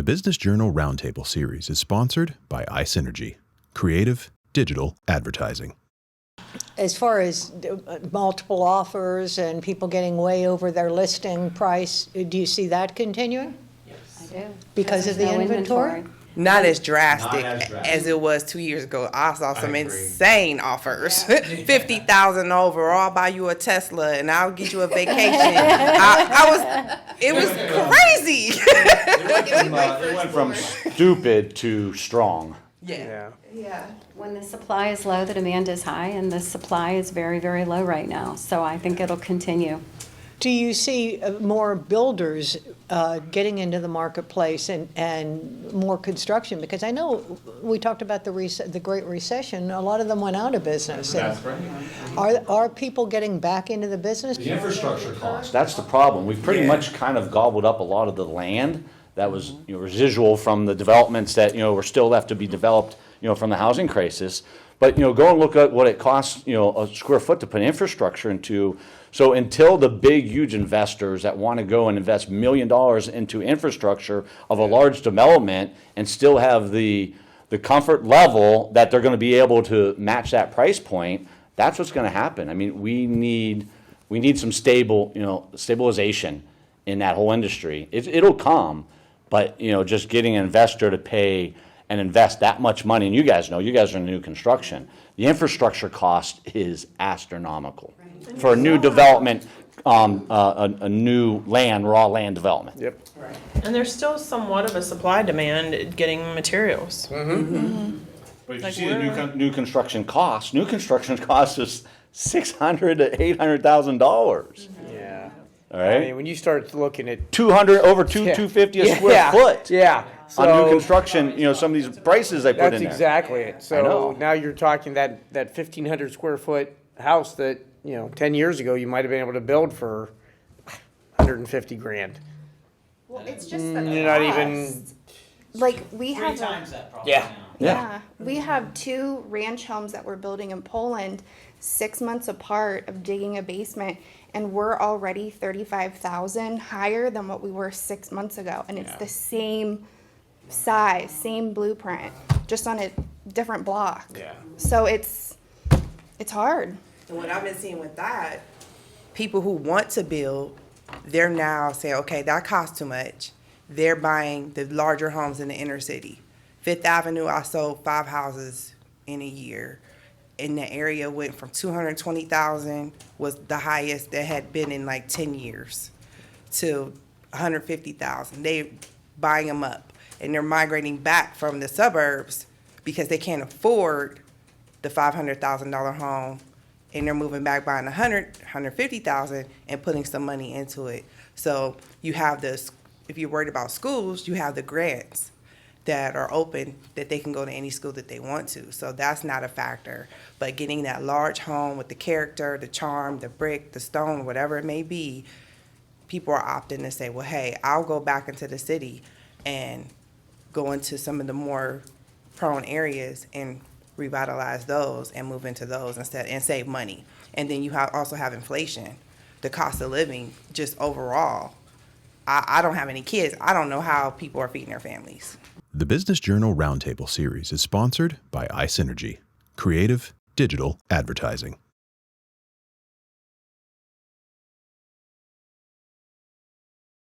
The Business Journal Roundtable Series is sponsored by iSynergy, creative digital advertising. As far as multiple offers and people getting way over their listing price, do you see that continuing? Yes. I do. Because of the inventory? Not as drastic Not as drastic. as it was 2 years ago. I saw some agree. insane offers. 50,000 over, or I'll buy you a Tesla and I'll get you a vacation. It was crazy. It went from stupid to strong. Yeah. When the supply is low, the demand is high, and the supply is very, very low right now. So I think it'll continue. Do you see more builders getting into the marketplace and more construction? Because I know we talked about the Great Recession. A lot of them went out of business. That's right. Are people getting back into the business? The infrastructure cost. That's the problem. We've pretty much kind of gobbled up a lot of the land that was residual from the developments that were still left to be developed from the housing crisis. But go and look at what it costs a square foot to put infrastructure into. So until the big, huge investors that want to go and invest $1 million into infrastructure of a large development and still have the comfort level that they're going to be able to match that price point, that's what's going to happen. I mean, we need some stabilization in that whole industry. It'll come, but just getting an investor to pay and invest that much money, and you guys are in new construction, the infrastructure cost is astronomical for a new development, a new raw land development. Yep. And there's still somewhat of a supply demand getting materials. But if Like you see the new construction cost, is $600,000 to $800,000. Yeah. All right, I mean, when you start looking at $250 a square foot. Yeah. On new So construction, some of these prices they put that's in there. exactly it. I So know. now you're talking that 1,500 square foot house that 10 years ago you might have been able to build for 150 grand. Well, it's just the You're not cost. even. Like we have. that problem. Yeah. Yeah, we have 2 ranch homes that we're building in Poland, 6 months apart of digging a basement, and we're already 35,000 higher than what we were 6 months ago, and it's the same size, same blueprint, just on a different block. Yeah. So it's hard. And what I've been seeing with that, people who want to build, they're now saying, okay, that costs too much. They're buying the larger homes in the inner city. Fifth Avenue, I sold 5 houses in a year. In the area went from 220,000 was the highest that had been in like 10 years to 150,000. They buying them up, and they're migrating back from the suburbs because they can't afford the $500,000 home, and they're moving back buying 150,000 and putting some money into it. So you have this. If you're worried about schools, you have the grants that are open that they can go to any school that they want to. So that's not a factor. But getting that large home with the character, the charm, the brick, the stone, whatever it may be, people are opting to say, well, hey, I'll go back into the city and go into some of the more prone areas and revitalize those and move into those instead and save money. And then you also have inflation, the cost of living just overall. I don't have any kids. I don't know how people are feeding their families. The Business Journal Roundtable Series is sponsored by iSynergy, creative digital advertising.